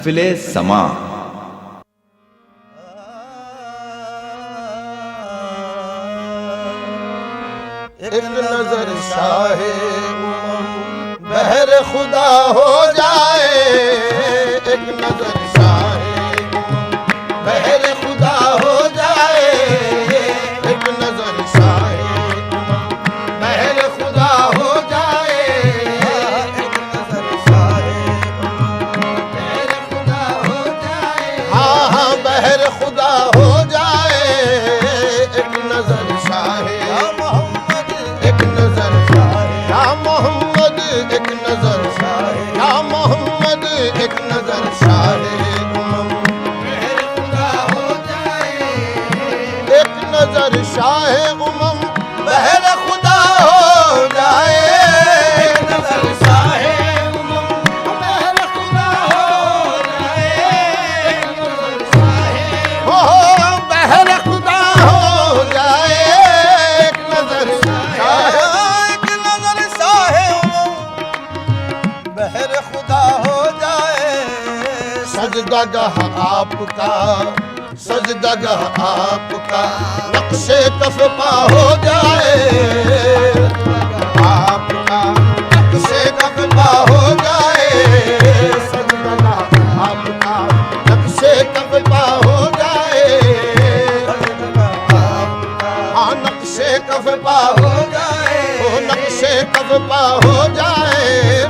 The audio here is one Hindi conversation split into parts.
महफिले समा। एक नजर शाहे बहर खुदा हो जाए, एक नजर शाहे बहर खुदा हो जाए, एक नजर शाहे बहर खुदा हो जाए, एक नजर शाहे बहर खुदा हो जाए, हाँ हाँ बहर खुदा हो जाए, एक नजर शाहे एक नजर या मोहम्मद, एक नजर या मोहम्मद, एक नजर शाहे बहर खुदा हो जाए, एक नजर शाहे उमम बहर खुदा हो जाए, एक नजर शाहे उमम बहर खुदा हो जाए, एक नजर शाहे हो बहर खुदा हो जाए, एक नजर बहर खुदा हो जाए, सजदागह आपका सजदागह आपका नक्शे कफ़ा हो जाए, आपका नक्शे कफ़ा हो जाए, सजदागह आपका नक्शे कफ़ा हो जाए, हाँ नक्शे कफ़ा हो जाए, ओ नक्शे कफ़ा हो जाए,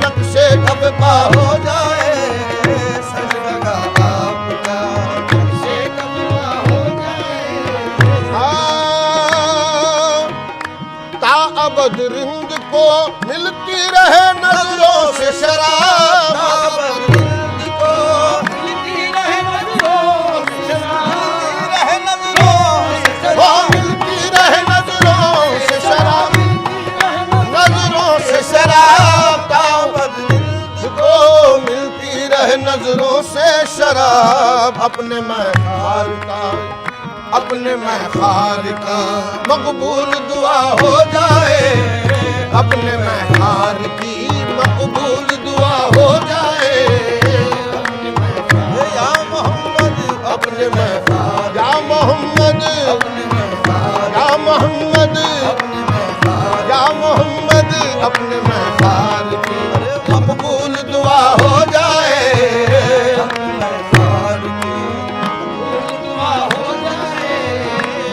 नक्शे कफ़ा हो जाए, सजदागह आपका नक्शे कफ़ा हो जाए, हाँ ताअबद रिंद को मिलती रहे नजरों से शराब, ताअबद रिंद को मिलती रहे नजरों से शराब, मिलती रहे नजरों से शराब, नजरों से शराब, ताअबद रिंद को मिलती रहे नजरों से शराब, अपने महखार का अपने महखार का मकबूल दुआ हो जाए, अपने महखार की मकबूल दुआ हो जाए, अपने महखार या मोहम्मद, अपने महखार या मोहम्मद, अपने महखार या मोहम्मद, अपने महखार या मोहम्मद, अपने महखार की मकबूल दुआ हो जाए, अपने महखार की मकबूल दुआ हो जाए,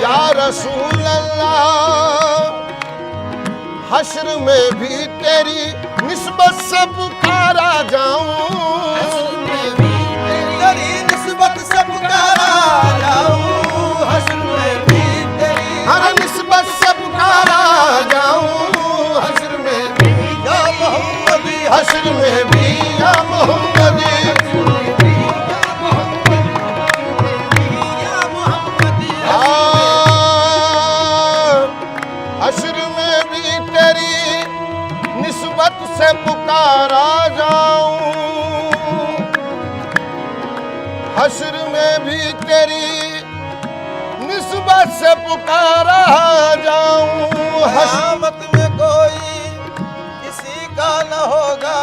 या रसूल अल्लाह हश्र में भी तेरी निस्बत से पुकारा जाऊं, हश्र में भी तेरी निस्बत से पुकारा जाऊं, हश्र में भी तेरी हर निस्बत से पुकारा जाऊं, हश्र में भी या मोहम्मद, हश्र में भी या मोहम्मद, हश्र में भी तेरी निस्बत से पुकारा जाऊं, हश्र में भी तेरी निस्बत से पुकारा जाऊं, हशामत में कोई किसी का न होगा,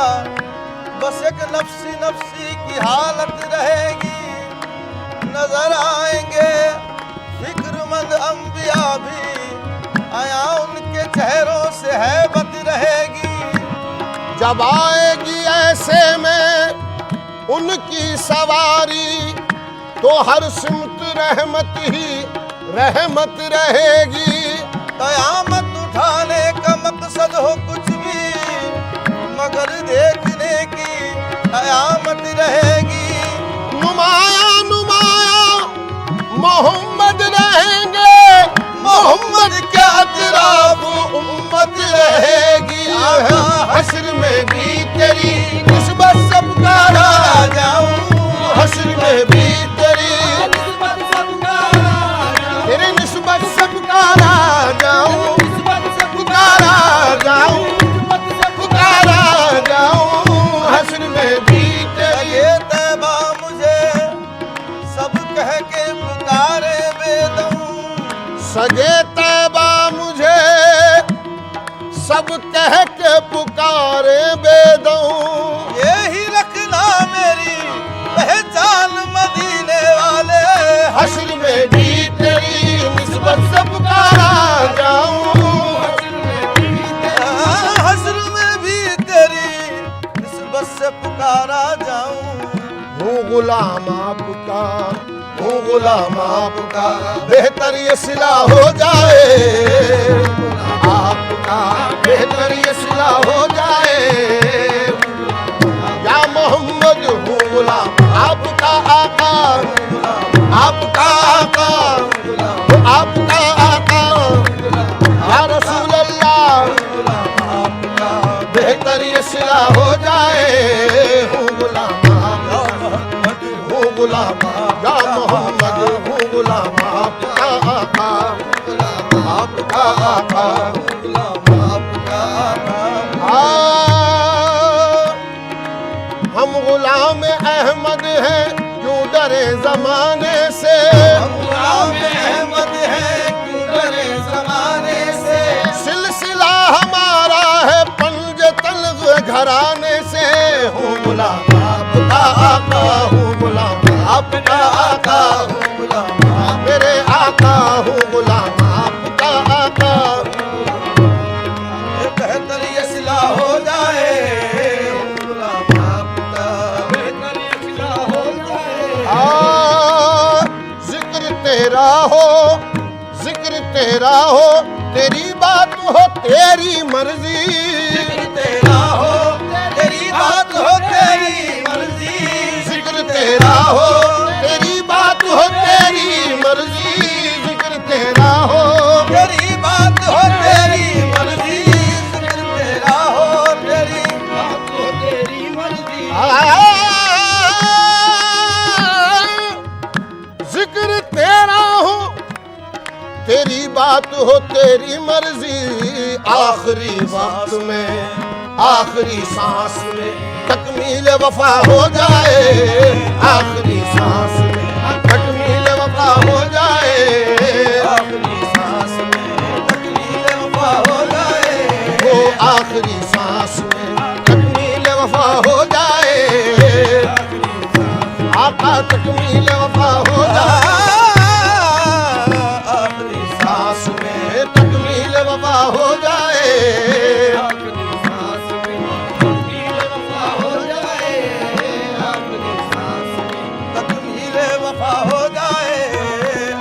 बस एक नफ्सी नफ्सी की हालत रहेगी, नजर आएंगे फिक्रमंद अंबिया भी, आया उनके चेहरों से हैबत रहेगी, जब आएगी ऐसे में उनकी सवारी, तो हर सिमत रहमत ही रहमत रहेगी, कयामत उठाने का मकसद हो कुछ भी, मगर देखने की कयामत रहेगी, नुमाया नुमाया मोहम्मद रहेंगे, मोहम्मद क्या अतराफ उम्मत रहेगी, हश्र में भी तेरी निस्बत से पुकारा जाऊं, हश्र में भी तेरी निस्बत से पुकारा जाऊं, तेरी निस्बत से पुकारा जाऊं, पुकारा जाऊं, पुकारा जाऊं, हश्र में भी तेरी ये तैबा मुझे सब कह के पुकारे बेदम, सगे तैबा मुझे सब कह के पुकारे बेदम, यही रखना मेरी पहचान हश्र में भी तेरी निस्बत से पुकारा जाऊं, हश्र में भी तेरी निस्बत से पुकारा जाऊं। हूँ गुलाम आपका, हूँ गुलाम आपका, बेहतर ये सिला हो जाए आपका, बेहतर ये सिला हो जाए। या मोहम्मद हूँ गुलाम आपका आका, आपका आका, आपका आका, या रसूल अल्लाह, बेहतर ये सिला हो जाए। हूँ गुलाम गुलाम या मोहम्मद, हूँ गुलाम आपका आका, आपका आका, आपका हम गुलाम अहमद हैं क्यों डरे जमाने से, हम गुलाम अहमद हैं क्यों डरे जमाने से। सिलसिला हमारा है पंज तल्ग घराने से। हूँ गुलाम आपका आका, हूँ गुलाम आपका आका, हूँ गुलाम मेरे आका, हूँ गुलाम आपका आका। बेहतर ये सिला हो जाए, गुलाम आपका, बेहतर ये सिला हो जाए। जिक्र तेरा हो, जिक्र तेरा हो, तेरी बात हो तेरी मर्जी, जिक्र तेरा हो, तेरी बात हो तेरी मर्जी। जिक्र तेरा हो, तेरी बात हो तेरी मर्जी, जिक्र तेरा हो, तेरी बात हो तेरी मर्जी। जिक्र तेरा हो, तेरी बात हो तेरी मर्जी। जिक्र तेरा हो, तेरी बात हो तेरी मर्जी। आखिरी वक्त में, आखिरी सांस में तकमील वफा हो जाए, आखिरी सांस में तकमील वफा हो जाए, आखिरी सांस में तकमील वफा हो जाए। वो आखिरी सांस में तकमील वफा हो जाए, आका तकमील वफा हो जाए, आखिरी सांस में तकमील वफा हो जाए। आखिरी सांस में तकमील वफा हो जाए। आखिरी सांस में तकमील वफा हो जाए।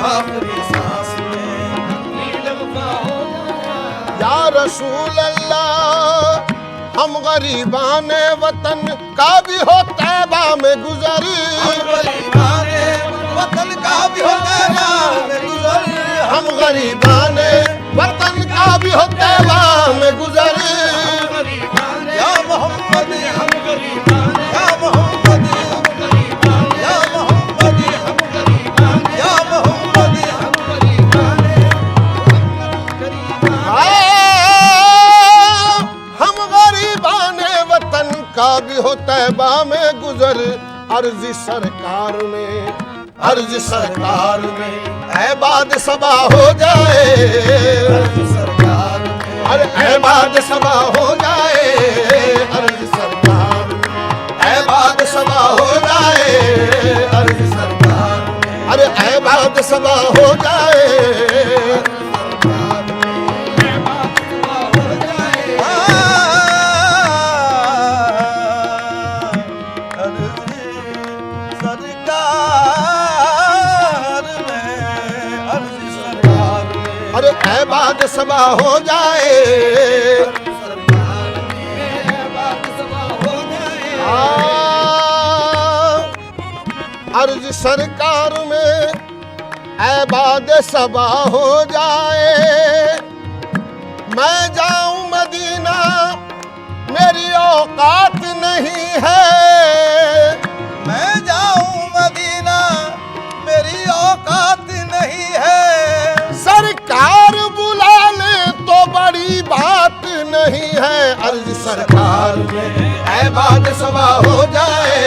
आखिरी सांस में तकमील वफा हो जाए। या रसूल अल्लाह, हम गरीबान वतन का भी हो तैबा में गुजर, हम गरीबाने वतन का भी हो तैबा में गुजर। हम गरीबान वतन का भी हो तैबा में गुजर। या मोहम्मद हम गरीबान, या मोहम्मद हम गरीबान, या मोहम्मद हम गरीबान, या मोहम्मद हम गरीबान। हम गरीबान वतन का भी हो तैबा में गुजर। अर्ज सरकार में, अर्ज सरकार में ऐबाद सबा हो जाए, अर्ज सरकार में, अरे ऐबाद सबा हो जाए, अर्ज सरकार में ऐबाद सबा हो जाए, अर्ज सरकार में, अरे ऐबाद सबा हो जाए। अरे ऐबाद सबा हो जाए, अर्ज सरकार में ऐबाद सबा हो जाए। मैं जाऊं मदीना मेरी औकात नहीं है, मैं जाऊं मदीना मेरी औकात नहीं है। सरकार बुला ले तो बड़ी बात नहीं है। अर्ज सरकार में ऐबाद सबा हो जाए,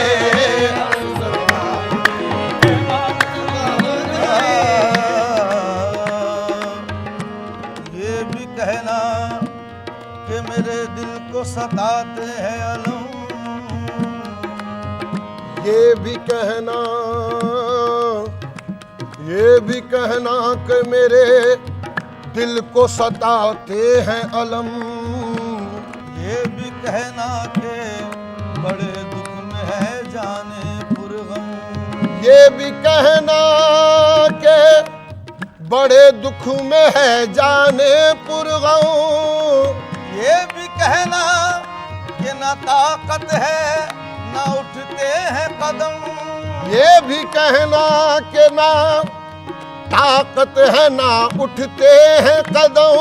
ये भी कहना कि मेरे दिल को सताते हैं अलम, ये भी कहना, भी कहना कि मेरे दिल को सताते हैं अलम। ये भी कहना के बड़े दुख में है जाने पुरगम। ये भी कहना के बड़े दुख में है जाने पुरगम। ये भी कहना कि न ताकत है न उठते हैं कदम। ये भी कहना कि ना ताकत है ना उठते हैं कदम।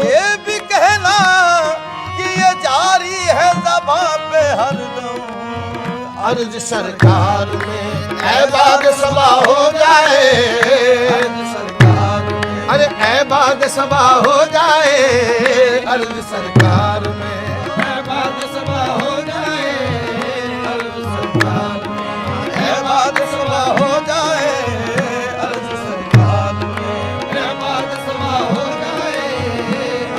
ये भी कहना कि ये जारी है ज़बां पे हरदम। अर्ज सरकार में ऐबाद सभा हो जाए। अर्ज सरकार में, अरे ऐबाद सभा हो जाए। अर्ज सरकार में ऐबाद सभा हो जाए। अर्ज सरकार में ऐबाद सभा हो जाए। अर्ज सरकार में ऐबाद सभा हो जाए।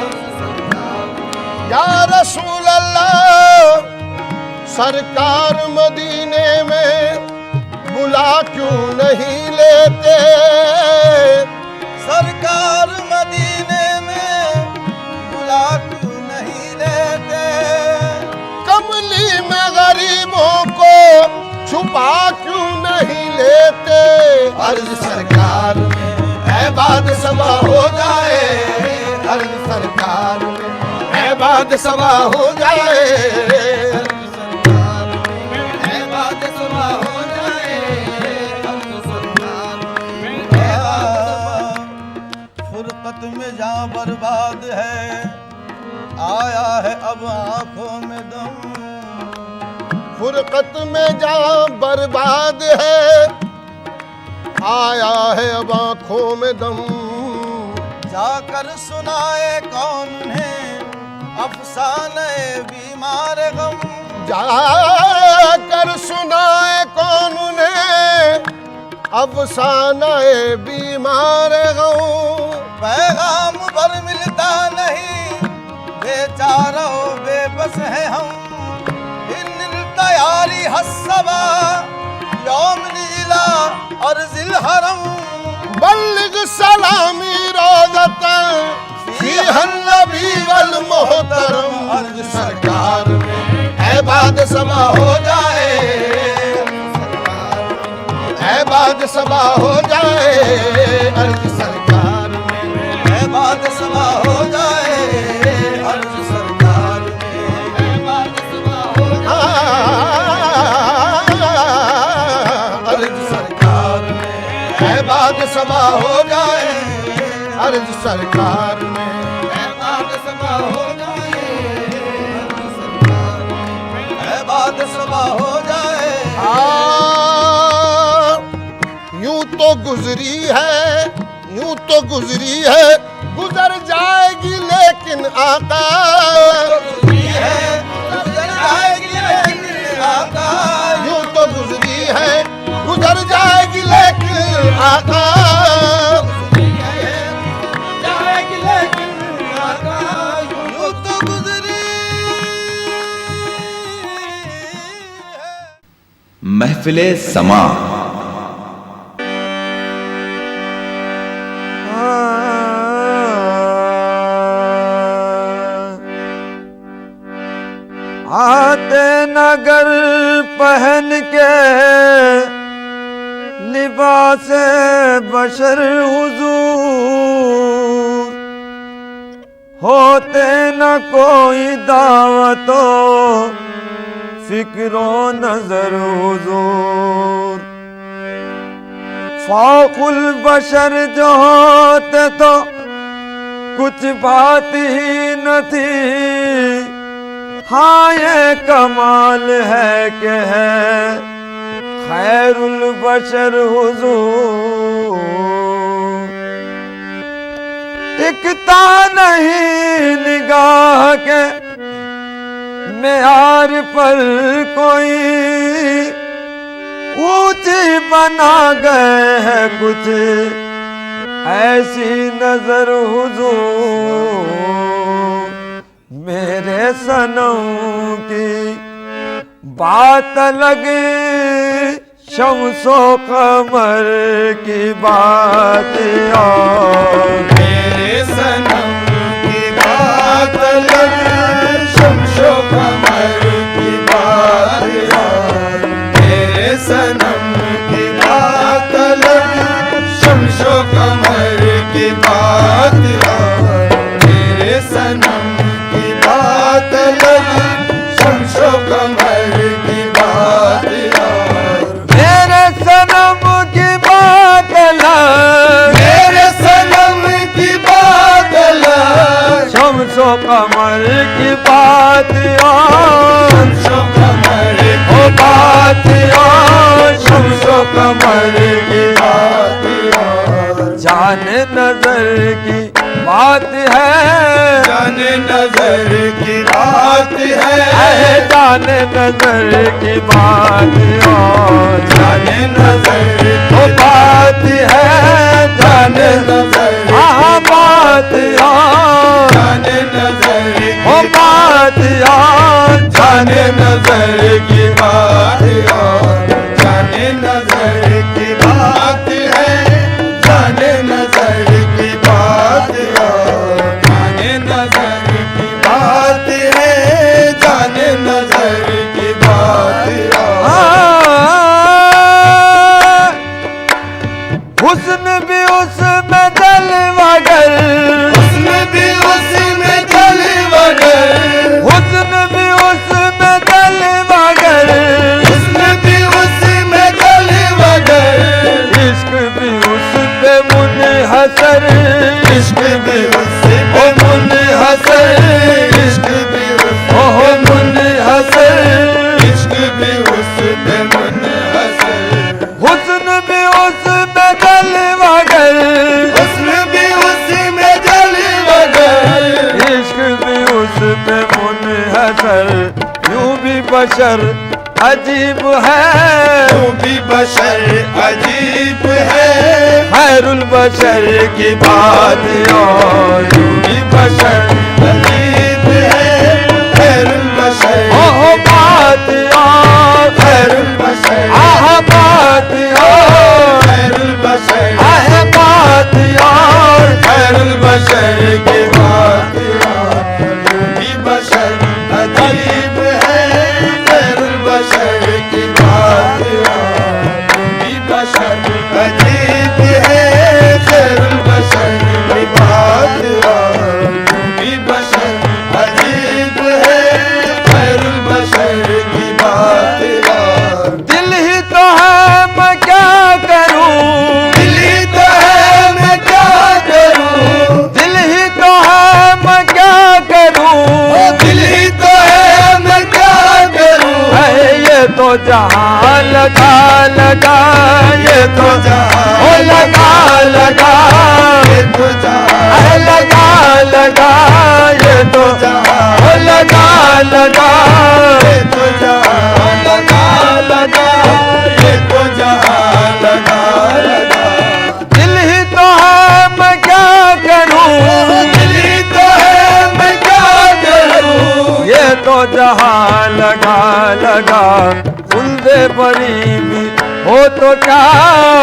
अर्ज सरकार में या रसूल अल्लाह सरकार मदीने में बुला क्यों नहीं लेते। सरकार मदीने में बुला क्यों नहीं लेते। कमली में गरीबों को छुपा क्यों नहीं लेते। अर्ज सरकार में ऐबाद सभा हो जाए। अर्ज सरकार में ऐबाद सभा हो जाए। अर्ज सरकार में ऐबाद सभा हो जाए। अर्ज सरकार में ऐबाद। फुरकत में जहाँ बर्बाद है आया है अब आंखों में दम। फुरकत में जहाँ बर्बाद है आया है अब आंखों में दम। जाकर सुनाए कौन है अफसाने बीमार गम। जाकर सुनाए कौन उन्हें अफसानाए बीमार गम। पैगाम पर मिलता नहीं बेचारों बेबस है हम। इन तैयारी हस्सबा यौम नीला और जिल हरम। बल्लिग सलामी रोज़तन फीहन नबी वल मोहतरम। अर्ज सरकार में ऐबाद सभा हो जाए। ऐबाद सभा हो जाए। अर्ज सरकार में ऐबाद सभा हो जाए। अर्ज सरकार में ऐबाद सभा हो जाए। अर्ज सरकार में ऐबाद सभा हो जाए। अर्ज सरकार में ऐबाद सभा हो जाए। अर्ज सरकार में ऐबाद सभा हो जाए। यूं तो गुजरी है यूं तो गुजरी है गुजर जाएगी लेकिन आका। गुजरी है गुजर जाएगी लेकिन आका। यूं तो गुजरी है गुजर जाएगी लेकिन आका। जाएगी लेकिन आका। यूं तो गुजरी है। महफिले समा आते नगर पहन के लिबास बशर हुजूर। होते न कोई दावतो फिक्रो नजर हुजूर। फाकुल बशर जो होते तो कुछ बात ही न थी। हाँ ये कमाल है कि है खैरुल बशर हुजूर। टिकता नहीं निगाह के मेयार पर कोई। ऊंची बना गए है कुछ ऐसी नजर हुजूर। मेरे सनम की बात लगे शम्सो कमर की बात और मेरे सनम की बात अलग, शम्सो कमर की बात और मेरे सनम की बात अलग, शम्सो कमर की बात और मेरे सनम की बात अलग, शम्सो कमर की बात और मेरे सनम की बात अलग, मेरे सनम की बात अलग, शम्सो कमर की बात और शम्सो कमर ओ की बात और शम्सो कमर की बात और जान नजर की बात है, जाने नजर की बात है, जान नजर की बात और जाने नजर ओ की बात है, जान जाने नजर आहा बात और जाने नजर ओ की बात और जाने नजर की बात और जाने नजर की बात है, जाने नजर की बात और जाने नजर की बात है, जाने नजर की बात और हुस्न भी उसमें जलवागर, उसमें भी उसमें जलवागर, हुस्न भी उसमें जलवागर, उसमें भी उसमें जलवागर, इश्क भी उस पे मुनहसर, इश्क भी उससे मुनहसर, इश्क भी उससे ओह मुनहसर, इश्क भी उससे मुनहसर, हुस्न भी उसमें जलवागर, उसमें भी उसमें जलवागर, इश्क भी उस पे मुनहसर, यूं भी बशर अजीब है, तू भी बशर अजीब है, खैरुल बशर की बात और यूं भी बशर अजीब है, खैरुल बशर ओह बात और खैरुल बशर आह बात और खैरुल बशर आह बात और खैरुल बशर की बात और तू भी बशर अजीब है, खैरुल बशर की बात और तू भी बशर अजीब है, खैरुल बशर की बात और तू भी बशर अजीब है, खैरुल बशर की बात और दिल ही तो है मैं क्या करूं, दिल ही तो है मैं क्या करूं, दिल ही तो है मैं क्या करूं, दिल ही तो है मैं क्या करूं, ये तो जहां लगा लगा, ये तो ओ लगा लगा, ये तो जहां लगा लगा, ये तो ओ लगा लगा, ये तो जहां लगा लगा, ये तो जहां लगा लगा, दिल ही तो है मैं क्या करूं, दिल ही तो है मैं क्या करूं, ये तो जहां लगा लगा, फुलदे बरी भी हो तो क्या,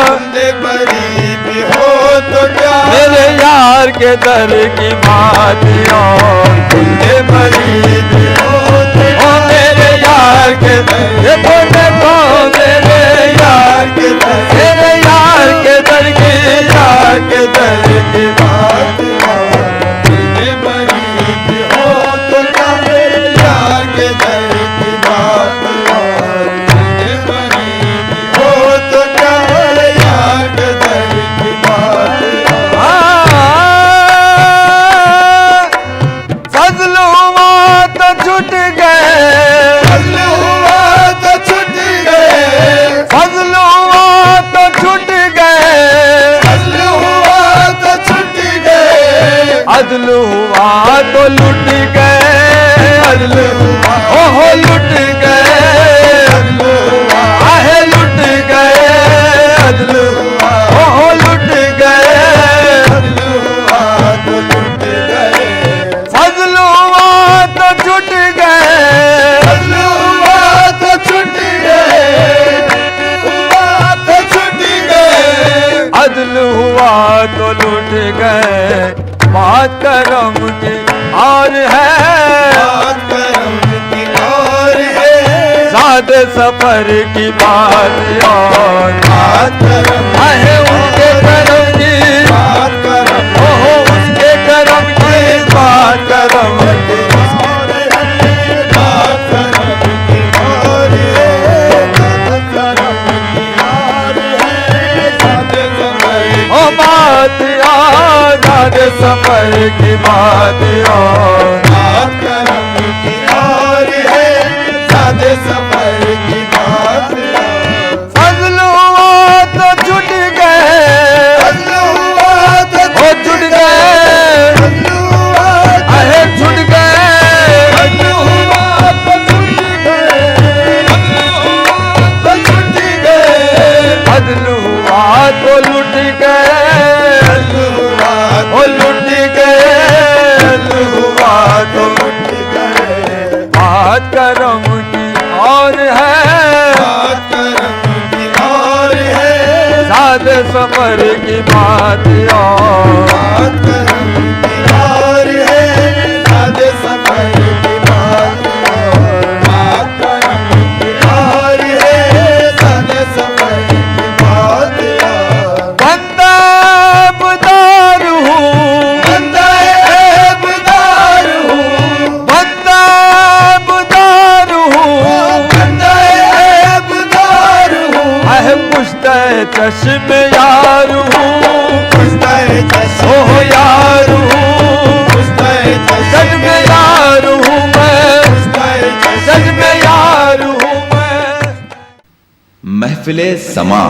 बंदे बरी भी हो तो क्या, मेरे यार के दर की बात और फुलदे बरी भी हो तो ओ मेरे यार के दर, देखो देखो मेरे यार के दर, मेरे यार के दर की, यार के दर की बात और बंदे बरी भी हो तो क्या, मेरे यार के दर की बात और बंदे बरी भी हो तो क्या, मेरे यार के दर की बात और फजल हुआ तो छूट गए, फजल हुआ तो छूट गए, फजल हुआ हुआ तो लुट गए, बात करम की और है, बात करम की और है, सादे सफर की बात और बात करम है उनके करम की, बात करम ओहो उसके करम की बात करम की। बात करम की और है, बात करम की और है, सादे सफर ओ बात और सादे सफर की बात और बात करम की और है, सादे सफर की बात और फजल हुआ तो छूट गए, फजल हुआ तो ओ छूट गए, फजल हुआ तो अहे छूट गए, फजल हुआ तो छूट गए, तो छूट गए, फजल हुआ तो लुट गए, फजल हुआ ओ लुट गए, हुआ तो छूट गए, बात करम की और है, बात करम की और है, सादे सफर की बात और बात करम की और है, सादे सफर की बात और बात करम की और है, सादे सफर की बात और बंदा बुदार हूँ, बंदा ऐबदार हूँ, बंदा बुदार हूँ, बंदा ऐबदार हूँ, अह पुश्ते चश्मे यार हूँ, पुश्ते चश्मे ओह यार हूँ, पुश्ते सच चश्मे में यार हूँ मैं, पुश्ते सच चश्मे में यार हूँ मैं। महफिले समा